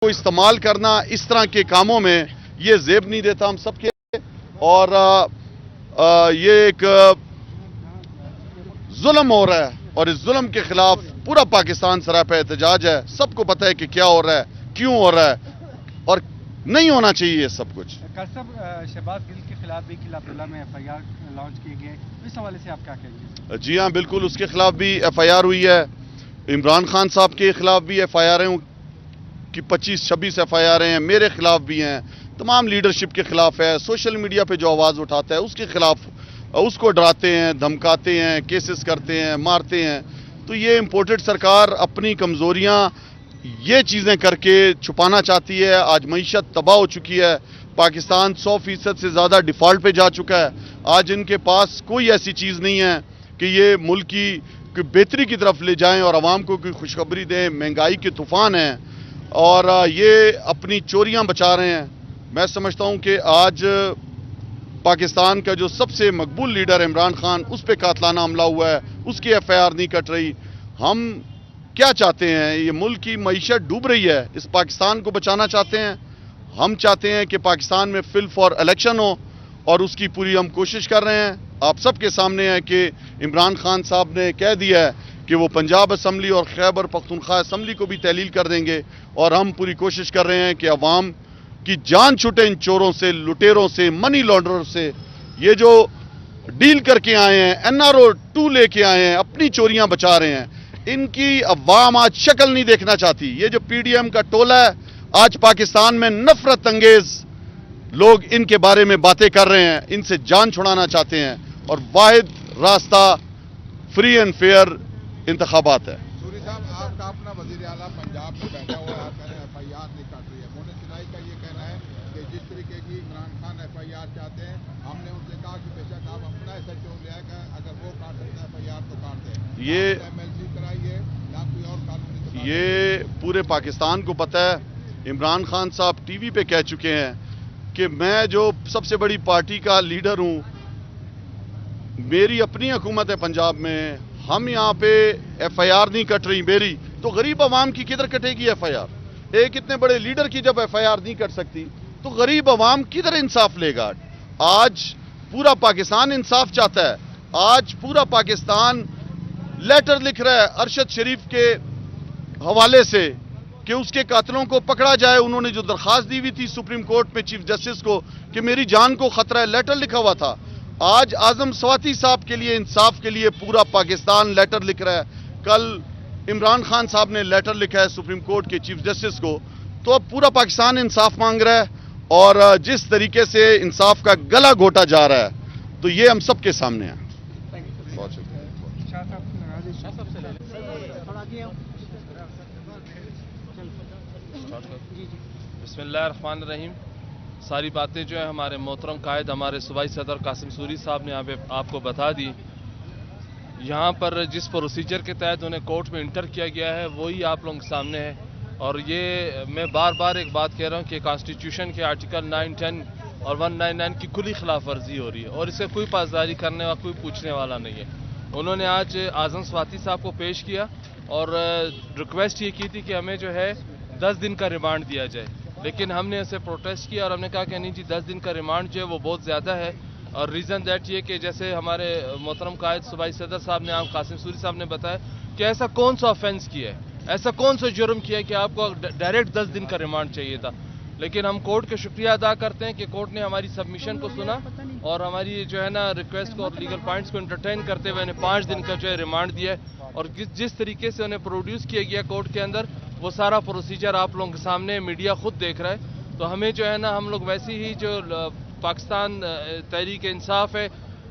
کو استعمال کرنا اس طرح کے کاموں میں یہ زیب نہیں دیتا ہم سب کے. اور یہ ایک ظلم ہو رہا ہے اور اس ظلم کے خلاف پورا پاکستان سراپا احتجاج ہے. سب کو پتہ ہے کہ کیا ہو رہا ہے, کیوں ہو رہا ہے اور نہیں ہونا چاہیے یہ سب کچھ. شہباز گل کے خلاف بھی قلعہ عبداللہ میں ایف آئی آر لانچ کیے گئے, اس حوالے سے آپ کیا کہیں گے؟ جی ہاں بالکل, اس کے خلاف بھی ایف آئی آر ہوئی ہے. عمران خان صاحب کے خلاف بھی ایف آئی آر کی 25-26 ایف آئی آر ہیں, میرے خلاف بھی ہیں, تمام لیڈرشپ کے خلاف ہے. سوشل میڈیا پہ جو آواز اٹھاتا ہے اس کے خلاف, اس کو ڈراتے ہیں, دھمکاتے ہیں, کیسز کرتے ہیں, مارتے ہیں. تو یہ امپورٹڈ سرکار اپنی کمزوریاں یہ چیزیں کر کے چھپانا چاہتی ہے. آج معیشت تباہ ہو چکی ہے, پاکستان 100% سے زیادہ ڈیفالٹ پہ جا چکا ہے. آج ان کے پاس کوئی ایسی چیز نہیں ہے کہ یہ ملک کی بہتری کی طرف لے جائیں اور عوام کو کوئی خوشخبری دیں. مہنگائی کے طوفان ہیں اور یہ اپنی چوریاں بچا رہے ہیں. میں سمجھتا ہوں کہ آج پاکستان کا جو سب سے مقبول لیڈر عمران خان, اس پہ قاتلانہ حملہ ہوا ہے, اس کی ایف آئی آر نہیں کٹ رہی. ہم کیا چاہتے ہیں؟ یہ ملک کی معیشت ڈوب رہی ہے, اس پاکستان کو بچانا چاہتے ہیں. ہم چاہتے ہیں کہ پاکستان میں فل فار الیکشن ہو اور اس کی پوری ہم کوشش کر رہے ہیں. آپ سب کے سامنے ہے کہ عمران خان صاحب نے کہہ دیا ہے کہ وہ پنجاب اسمبلی اور خیبر پختونخوا اسمبلی کو بھی تحلیل کر دیں گے, اور ہم پوری کوشش کر رہے ہیں کہ عوام کی جان چھوٹے ان چوروں سے, لٹیروں سے, منی لانڈرر سے. یہ جو ڈیل کر کے آئے ہیں, این آر او 2 لے کے آئے ہیں, اپنی چوریاں بچا رہے ہیں. ان کی عوام آج شکل نہیں دیکھنا چاہتی. یہ جو پی ڈی ایم کا ٹولہ ہے, آج پاکستان میں نفرت انگیز لوگ ان کے بارے میں باتیں کر رہے ہیں, ان سے جان چھڑانا چاہتے ہیں, اور واحد راستہ فری اینڈ فیئر انتخابات ہے. سوری صاحب, آپ کا اپنا وزیر اعلیٰ پنجاب میں بیٹھا ہوا ہے, آپ کہہ رہے ہیں ایف آئی آر نہیں کٹ رہی ہے. مونس الہی کا یہ کہنا ہے کہ جس طریقے کی Imran Khan F I R چاہتے ہیں, ہم نے ان سے کہا کہ بے شک آپ اپنا ایس ایچ او لے آئے گا, اگر وہ کاٹ سکتے ہیں ایف آئی آر تو کاٹ دیں. یہ ایم ایل سی کرائیے یا کوئی اور قانونی. یہ پورے پاکستان کو پتہ ہے. عمران خان صاحب ٹی وی پہ کہہ چکے ہیں کہ میں جو سب سے بڑی پارٹی کا لیڈر ہوں, میری اپنی حکومت ہے پنجاب میں, ہم یہاں پہ ایف آئی آر نہیں کٹ رہی میری, تو غریب عوام کی کدھر کٹے گی ایف آئی آر؟ ایک اتنے بڑے لیڈر کی جب ایف آئی آر نہیں کٹ سکتی تو غریب عوام کدھر انصاف لے گا؟ آج پورا پاکستان انصاف چاہتا ہے. آج پورا پاکستان لیٹر لکھ رہا ہے ارشد شریف کے حوالے سے کہ اس کے قاتلوں کو پکڑا جائے. انہوں نے جو درخواست دی ہوئی تھی سپریم کورٹ میں چیف جسٹس کو کہ میری جان کو خطرہ ہے, لیٹر لکھا ہوا تھا. آج اعظم سواتی صاحب کے لیے, انصاف کے لیے پورا پاکستان لیٹر لکھ رہا ہے. کل عمران خان صاحب نے لیٹر لکھا ہے سپریم کورٹ کے چیف جسٹس کو. تو اب پورا پاکستان انصاف مانگ رہا ہے, اور جس طریقے سے انصاف کا گلا گھوٹا جا رہا ہے تو یہ ہم سب کے سامنے ہے. بہت شکریہ. بسم اللہ الرحمن الرحیم. ساری باتیں جو ہیں ہمارے محترم قائد, ہمارے صوبائی صدر قاسم سوری صاحب نے یہاں پہ آپ کو بتا دی. یہاں پر جس پروسیجر کے تحت انہیں کورٹ میں انٹر کیا گیا ہے وہی آپ لوگوں کے سامنے ہے. اور یہ میں بار بار ایک بات کہہ رہا ہوں کہ کانسٹیٹیوشن کے آرٹیکل 9, 10 اور 199 کی کھلی خلاف ورزی ہو رہی ہے, اور اسے کوئی پاسداری کرنے والا, کوئی پوچھنے والا نہیں ہے. انہوں نے آج اعظم سواتی صاحب کو پیش کیا اور ریکویسٹ یہ کی تھی کہ ہمیں جو ہے 10 دن کا ریمانڈ دیا جائے, لیکن ہم نے اسے پروٹیسٹ کیا اور ہم نے کہا کہ نہیں جی 10 دن کا ریمانڈ جو ہے وہ بہت زیادہ ہے. اور ریزن دیٹ یہ کہ جیسے ہمارے محترم قائد صوبائی صدر صاحب نے, آپ قاسم سوری صاحب نے بتایا کہ ایسا کون سا آفینس کیا ہے, ایسا کون سا جرم کیا ہے کہ آپ کو ڈائریکٹ 10 دن کا ریمانڈ چاہیے تھا. لیکن ہم کورٹ کا شکریہ ادا کرتے ہیں کہ کورٹ نے ہماری سبمیشن کو سنا اور ہماری جو ہے نا ریکویسٹ کو اور لیگل پوائنٹس کو انٹرٹین کرتے ہوئے انہیں 5 دن کا جو ہے ریمانڈ دیا ہے. اور جس طریقے سے انہیں پروڈیوس کیا گیا کورٹ کے اندر, وہ سارا پروسیجر آپ لوگوں کے سامنے میڈیا خود دیکھ رہا ہے. تو ہمیں جو ہے نا, ہم لوگ ویسی ہی جو پاکستان تحریک انصاف ہے,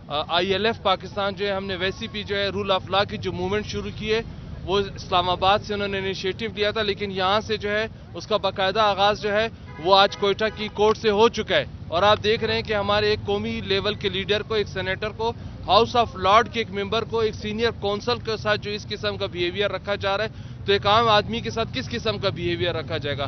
آئی ایل ایف پاکستان جو ہے, ہم نے ویسی بھی جو ہے رول آف لا کی جو موومنٹ شروع کی ہے وہ اسلام آباد سے انہوں نے انیشیٹو لیا تھا, لیکن یہاں سے جو ہے اس کا باقاعدہ آغاز جو ہے وہ آج کوئٹہ کی کورٹ سے ہو چکا ہے. اور آپ دیکھ رہے ہیں کہ ہمارے ایک قومی لیول کے لیڈر کو, ایک سینیٹر کو, ہاؤس آف لارڈ کے ایک ممبر کو, ایک سینئر کونسل کے ساتھ جو اس قسم کا بیہیویئر رکھا جا رہا ہے, تو ایک عام آدمی کے ساتھ کس قسم کا بیہیویئر رکھا جائے گا.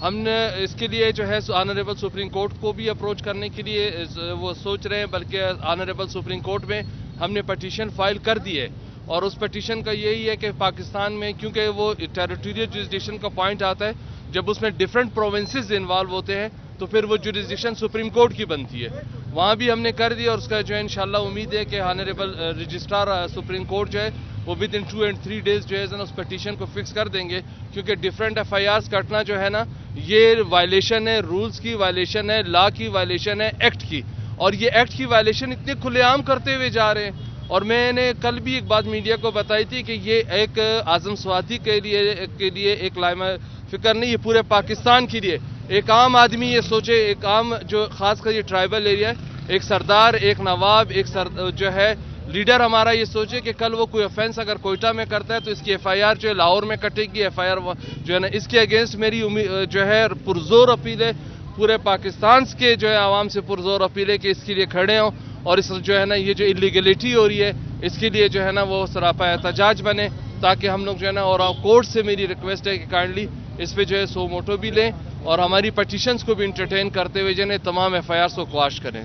ہم نے اس کے لیے جو ہے آنریبل سپریم کورٹ کو بھی اپروچ کرنے کے لیے وہ سوچ رہے ہیں, بلکہ آنریبل سپریم کورٹ میں ہم نے پٹیشن فائل کر دی ہے. اور اس پٹیشن کا یہی ہے کہ پاکستان میں کیونکہ وہ ٹیریٹوریل جوریسڈکشن کا پوائنٹ آتا ہے, جب اس میں ڈیفرنٹ پروونسز انوالو ہوتے ہیں تو پھر وہ جوریسڈکشن سپریم کورٹ کی بنتی ہے. وہاں بھی ہم نے کر دیا اور اس کا جو ہے انشاءاللہ امید ہے کہ آنریبل رجسٹرار سپریم کورٹ جو ہے وہ ود ان 2 and 3 days جو ہے نا اس پٹیشن کو فکس کر دیں گے, کیونکہ ڈیفرنٹ ایف آئی آرز کٹنا جو ہے نا یہ وائلیشن ہے, رولز کی وائلیشن ہے, لا کی وائلیشن ہے, ایکٹ کی. اور یہ ایکٹ کی وائلیشن اتنے کھلے عام کرتے ہوئے جا رہے ہیں. اور میں نے کل بھی ایک بات میڈیا کو بتائی تھی کہ یہ ایک اعظم سوادی کے لیے ایک لائمہ فکر نہیں, یہ پورے پاکستان کے لیے. ایک عام آدمی یہ سوچے, ایک عام جو خاص کر یہ ٹرائبل ایریا ہے, ایک سردار, ایک نواب, ایک جو ہے لیڈر ہمارا یہ سوچے کہ کل وہ کوئی افینس اگر کوئٹہ میں کرتا ہے تو اس کی ایف آئی آر جو ہے لاہور میں کٹے گی. ایف آئی آر جو ہے نا اس کے اگینسٹ میری جو ہے پرزور اپیل ہے, پورے پاکستان کے جو ہے عوام سے پرزور اپیل ہے کہ اس کے لیے کھڑے ہوں اور اس جو ہے نا یہ جو انلیگلٹی ہو رہی ہے اس کے لیے جو ہے نا وہ سراپا احتجاج بنے, تاکہ ہم لوگ جو ہے نا, اور کورٹ سے میری ریکویسٹ ہے کہ کائنڈلی اس پہ جو ہے سو موٹو بھی لیں اور ہماری پٹیشنز کو بھی انٹرٹین کرتے ہوئے جو ہے تمام ایف آئی آرز کو قواش کریں.